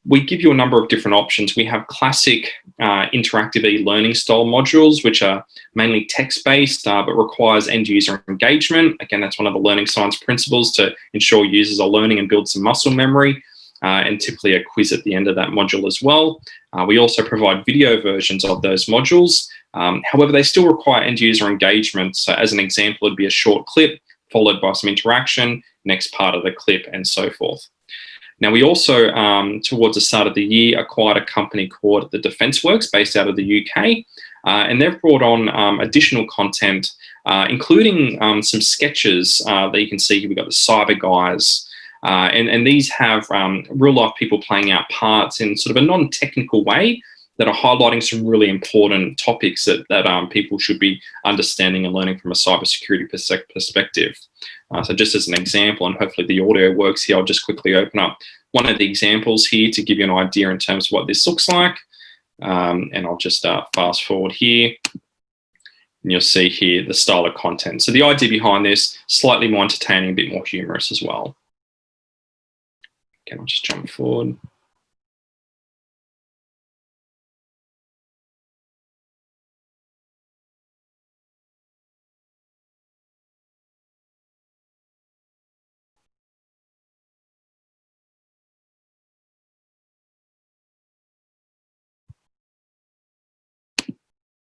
we give you a number of different options. We have classic interactive e-learning style modules, which are mainly text-based, but requires end-user engagement. Again, that's one of the learning science principles, to ensure users are learning and build some muscle memory, and typically a quiz at the end of that module as well. We also provide video versions of those modules. However, they still require end-user engagement. So as an example, it'd be a short clip followed by some interaction, next part of the clip, and so forth. Now, we also, towards the start of the year, acquired a company called The Defence Works, based out of the UK, and they've brought on additional content, including some sketches that you can see here. We've got the cyber guys, and these have real-life people playing out parts in sort of a non-technical way that are highlighting some really important topics that people should be understanding and learning from a cybersecurity perspective. So just as an example, and hopefully the audio works here, I'll just quickly open up one of the examples here to give you an idea in terms of what this looks like. And I'll just fast forward here. And you'll see here the style of content. So the idea behind this, slightly more entertaining, a bit more humorous as well. Okay, I'll just jump forward.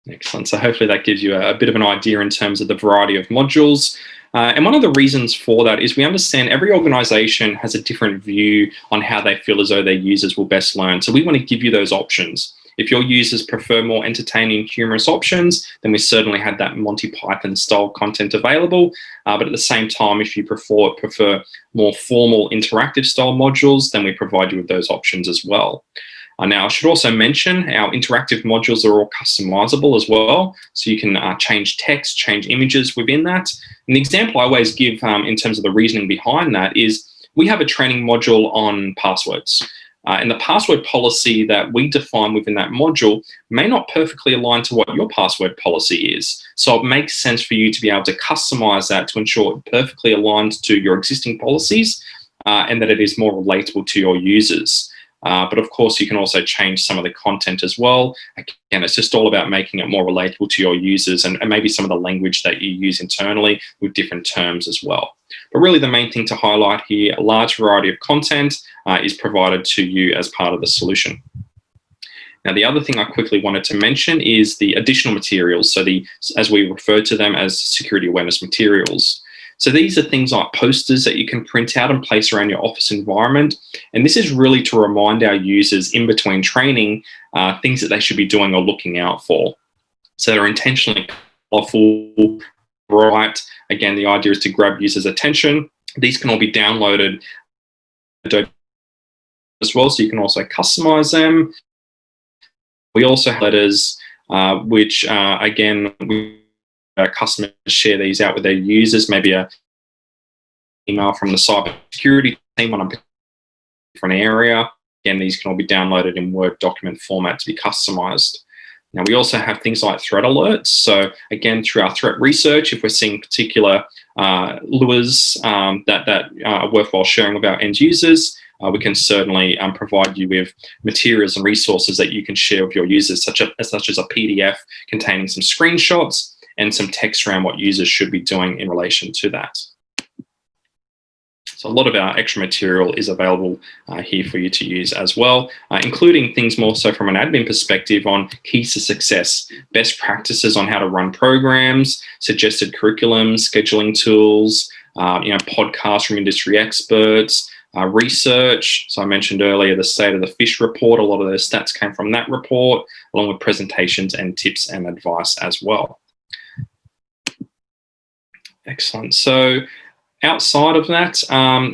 Excellent. So hopefully that gives you a bit of an idea in terms of the variety of modules. And one of the reasons for that is we understand every organization has a different view on how they feel as though their users will best learn. So we want to give you those options. If your users prefer more entertaining, humorous options, then we certainly have that Monty Python style content available. But at the same time, if you prefer more formal interactive style modules, then we provide you with those options as well. Now, I should also mention our interactive modules are all customizable as well. So you can change text, change images within that. And the example I always give in terms of the reasoning behind that is we have a training module on passwords. And the password policy that we define within that module may not perfectly align to what your password policy is. So it makes sense for you to be able to customize that to ensure it perfectly aligns to your existing policies and that it is more relatable to your users. But of course, you can also change some of the content as well. Again, it's just all about making it more relatable to your users and maybe some of the language that you use internally with different terms as well. But really the main thing to highlight here, a large variety of content is provided to you as part of the solution. Now, the other thing I quickly wanted to mention is the additional materials. So as we refer to them as security awareness materials. So these are things like posters that you can print out and place around your office environment. And this is really to remind our users in between training things that they should be doing or looking out for. So they're intentionally colorful, bright. Again, the idea is to grab users' attention. These can all be downloaded as well, so you can also customize them. We also have letters, which again, customers share these out with their users, maybe an email from the cybersecurity team on a different area. Again, these can all be downloaded in Word document format to be customized. Now, we also have things like threat alerts. So again, through our threat research, if we're seeing particular lures that are worthwhile sharing with our end users, we can certainly provide you with materials and resources that you can share with your users, such as a PDF containing some screenshots and some text around what users should be doing in relation to that. So a lot of our extra material is available here for you to use as well, including things more so from an admin perspective on keys to success, best practices on how to run programs, suggested curriculums, scheduling tools, podcasts from industry experts, research. So I mentioned earlier the state of the phish report. A lot of those stats came from that report, along with presentations and tips and advice as well. Excellent. So outside of that,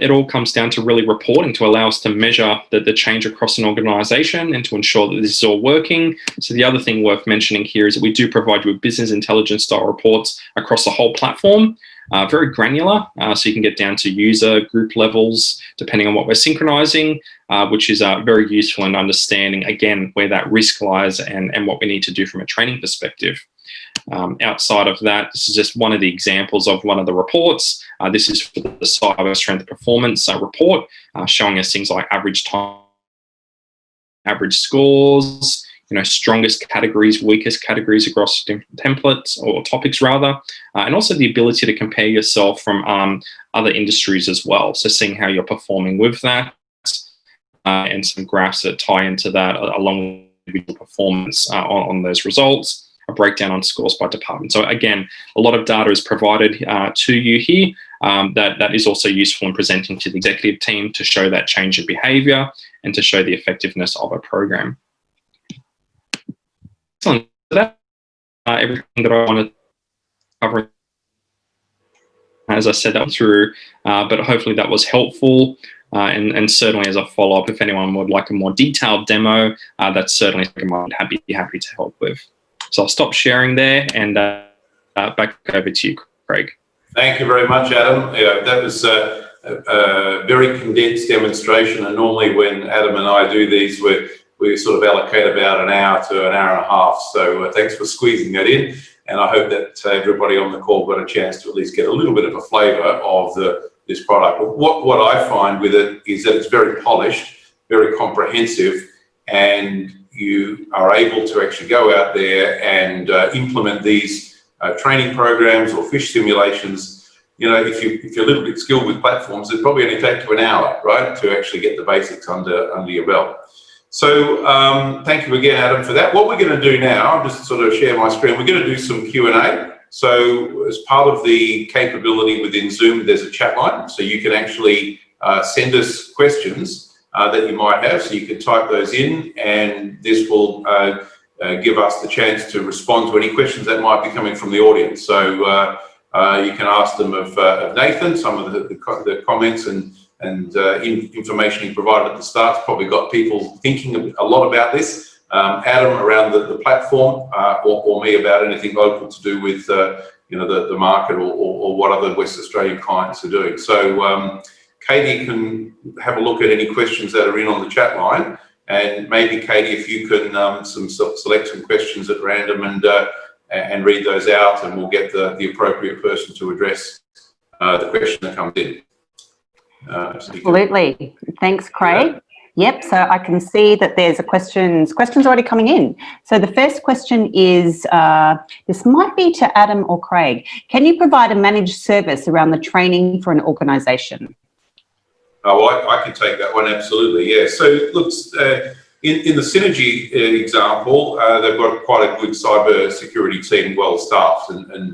it all comes down to really reporting to allow us to measure the change across an organization and to ensure that this is all working. So the other thing worth mentioning here is that we do provide you with business intelligence style reports across the whole platform, very granular, so you can get down to user group levels, depending on what we're synchronizing, which is very useful in understanding, again, where that risk lies and what we need to do from a training perspective. Outside of that, this is just one of the examples of one of the reports. This is for the cyber strength performance report, showing us things like average time, average scores, strongest categories, weakest categories across different templates or topics rather, and also the ability to compare yourself from other industries as well. So seeing how you're performing with that, and some graphs that tie into that along with your performance on those results. A breakdown on scores by department. So again, a lot of data is provided to you here that is also useful in presenting to the executive team to show that change in behavior and to show the effectiveness of a program. Excellent. So that's everything that I wanted to cover. As I said, that was through, but hopefully that was helpful. And certainly as a follow-up, if anyone would like a more detailed demo, that's certainly something I'd be happy to help with. So I'll stop sharing there and back over to you, Craig. Thank you very much, Adam. Yeah, that was a very condensed demonstration. And normally when Adam and I do these, we sort of allocate about an hour to an hour and a half. So thanks for squeezing that in. And I hope that everybody on the call got a chance to at least get a little bit of a flavour of this product. What I find with it is that it's very polished, very comprehensive, and you are able to actually go out there and implement these training programs or phish simulations. If you're a little bit skilled with platforms, it probably only take you an hour, right, to actually get the basics under your belt. So thank you again, Adam, for that. What we're going to do now, I'll just sort of share my screen. We're going to do some Q&A. So as part of the capability within Zoom, there's a chat line. So you can actually send us questions that you might have. So you can type those in, and this will give us the chance to respond to any questions that might be coming from the audience. So you can ask them of Nathan. Some of the comments and information he provided at the start probably got people thinking a lot about this. Adam around the platform, or me about anything local to do with the market or what other West Australian clients are doing. So Katie can have a look at any questions that are in on the chat line, and maybe Katie, if you can select some questions at random and read those out, and we'll get the appropriate person to address the question that comes in. Absolutely. Thanks, Craig. Yep, so I can see that there's questions already coming in. So the first question is, this might be to Adam or Craig. Can you provide a managed service around the training for an organisation? Oh, I can take that one, absolutely, yeah. So look, in the Synergy example, they've got quite a good cyber security team, well staffed, and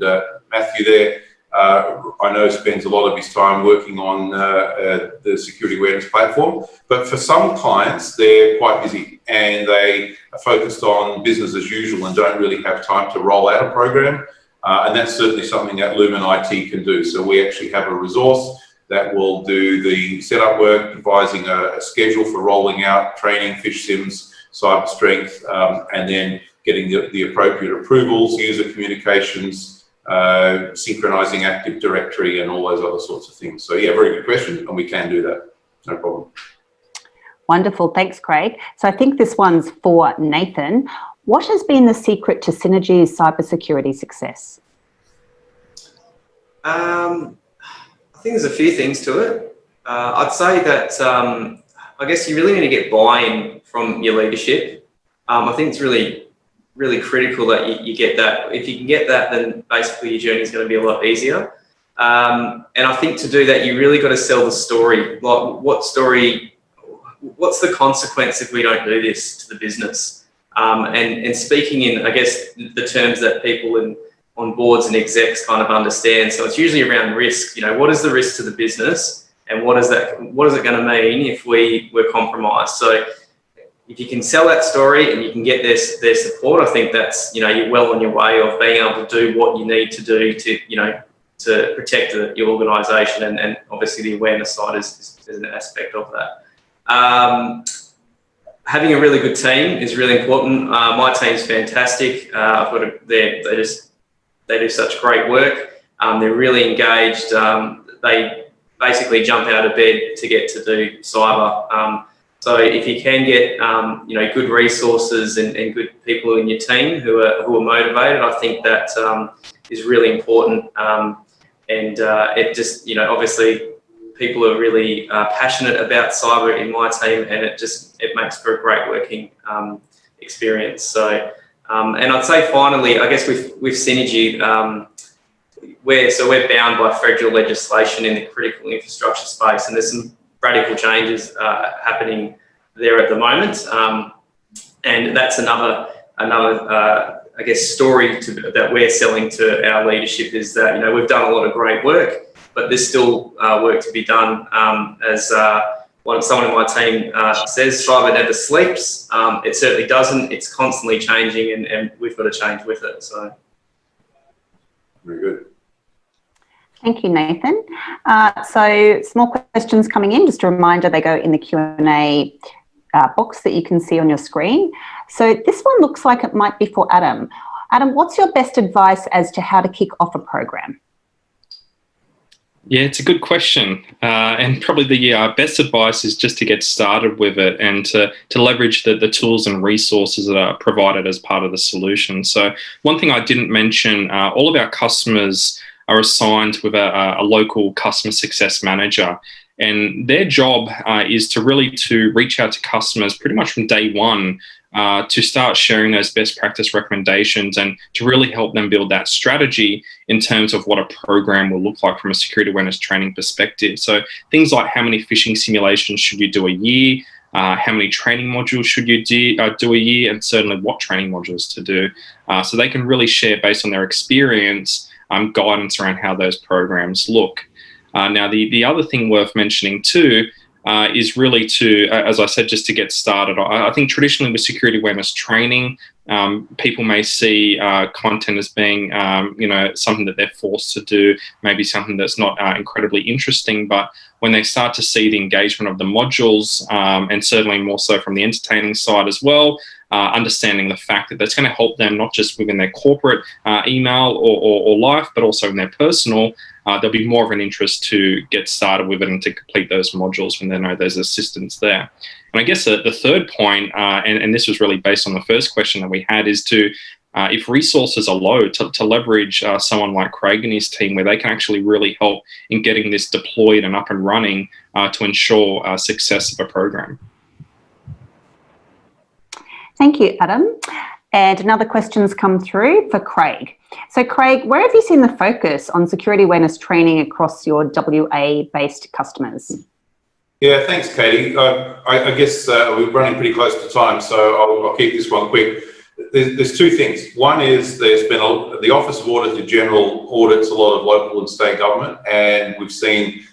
Matthew there, I know spends a lot of his time working on the security awareness platform, but for some clients, they're quite busy and they are focused on business as usual and don't really have time to roll out a program. And that's certainly something that Lumen IT can do. So we actually have a resource that will do the setup work, devising a schedule for rolling out training, phish sims, cyber strength, and then getting the appropriate approvals, user communications, synchronizing Active Directory and all those other sorts of things. So yeah, very good question, and we can do that, no problem. Wonderful, thanks Craig. So I think this one's for Nathan. What has been the secret to Synergy's cybersecurity success? I think there's a few things to it. I'd say that I guess you really need to get buy-in from your leadership. I think it's really critical that you get that. If you can get that, then basically your journey is going to be a lot easier. And I think to do that, you really got to sell the story. Like, what's the consequence if we don't do this to the business? And speaking in, I guess, the terms that people on boards and execs kind of understand. So it's usually around risk. You know, what is the risk to the business, and what is it going to mean if we're compromised? So if you can sell that story and you can get their support, I think that's, you know, you're well on your way of being able to do what you need to do to, you know, to protect your organisation, and obviously the awareness side is an aspect of that. Having a really good team is really important. My team's fantastic. I've got they do such great work. They're really engaged. They basically jump out of bed to get to do cyber. So if you can get you know, good resources and good people in your team who are motivated, I think that is really important. And it just, you know, obviously people are really passionate about cyber in my team, and it makes for a great working experience. So and I'd say finally, I guess with Synergy, we're bound by federal legislation in the critical infrastructure space, and there's some radical changes happening there at the moment, and that's another I guess story that we're selling to our leadership, is that, you know, we've done a lot of great work, but there's still work to be done. As someone in my team says, cyber never sleeps. It certainly doesn't. It's constantly changing, and we've got to change with it. So very good. Thank you, Nathan. So some more questions coming in. Just a reminder, they go in the Q&A box that you can see on your screen. So this one looks like it might be for Adam. Adam, what's your best advice as to how to kick off a program? Yeah, it's a good question. And probably the best advice is just to get started with it, and to leverage the tools and resources that are provided as part of the solution. So one thing I didn't mention, all of our customers are assigned with a local customer success manager, and their job is to reach out to customers pretty much from day one, to start sharing those best practice recommendations, and to really help them build that strategy in terms of what a program will look like from a security awareness training perspective. So things like, how many phishing simulations should you do a year? How many training modules should you do a year? And certainly what training modules to do. So they can really share, based on their experience, guidance around how those programs look. Now, the other thing worth mentioning too is really to, as I said, just to get started. I think traditionally with security awareness training, people may see content as being, you know, something that they're forced to do, maybe something that's not incredibly interesting. But when they start to see the engagement of the modules, and certainly more so from the entertaining side as well, understanding the fact that that's going to help them not just within their corporate email or life, but also in their personal, there'll be more of an interest to get started with it and to complete those modules when they know there's assistance there. And I guess the third point, and this was really based on the first question that we had, is to, if resources are low, to leverage someone like Craig and his team, where they can actually really help in getting this deployed and up and running to ensure success of a program. Thank you, Adam. And another question's come through for Craig. So Craig, where have you seen the focus on security awareness training across your WA-based customers? Yeah, thanks, Katie. I guess we're running pretty close to time, so I'll keep this one quick. There's two things. One is there's been the Office of Auditor General audits a lot of local and state government, and we've seen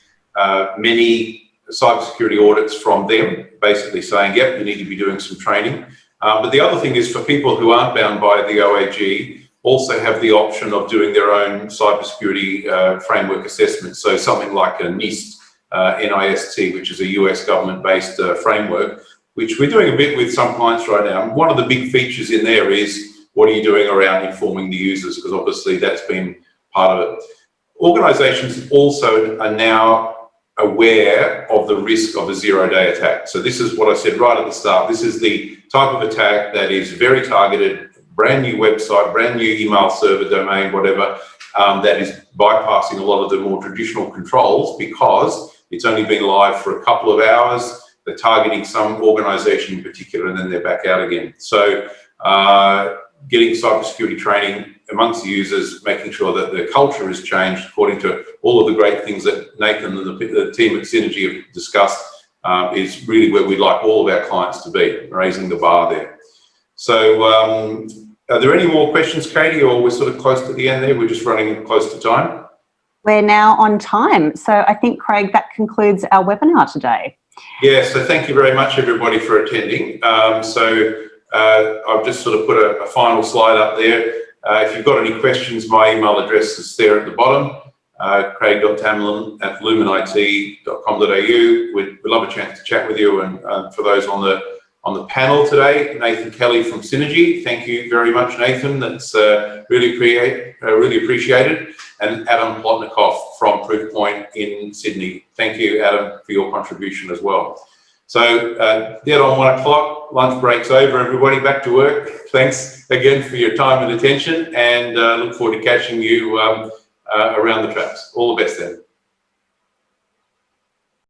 many cybersecurity audits from them basically saying, yep, you need to be doing some training. But the other thing is, for people who aren't bound by the OAG, also have the option of doing their own cybersecurity framework assessment. So something like a NIST, NIST, which is a US government-based framework, which we're doing a bit with some clients right now. One of the big features in there is, what are you doing around informing the users? Because obviously that's been part of it. Organizations also are now aware of the risk of a zero-day attack. So this is what I said right at the start. This is the type of attack that is very targeted, brand new website, brand new email server domain, whatever, that is bypassing a lot of the more traditional controls because it's only been live for a couple of hours. They're targeting some organization in particular, and then they're back out again. So getting cybersecurity training amongst the users, making sure that the culture is changed according to all of the great things that Nathan and the team at Synergy have discussed, is really where we'd like all of our clients to be, raising the bar there. So are there any more questions, Katie, or we're sort of close to the end there? We're just running close to time. We're now on time. So I think, Craig, that concludes our webinar today. Yeah, so thank you very much, everybody, for attending. I've just sort of put a final slide up there. If you've got any questions, my email address is there at the bottom, craig.tamlin@lumenit.com.au. We'd love a chance to chat with you. And for those on the panel today, Nathan Kelly from Synergy, thank you very much, Nathan. That's really appreciated. And Adam Plotnikov from Proofpoint in Sydney. Thank you, Adam, for your contribution as well. So dead on 1 o'clock, lunch break's over, everybody back to work. Thanks again for your time and attention, and look forward to catching you around the traps. All the best then.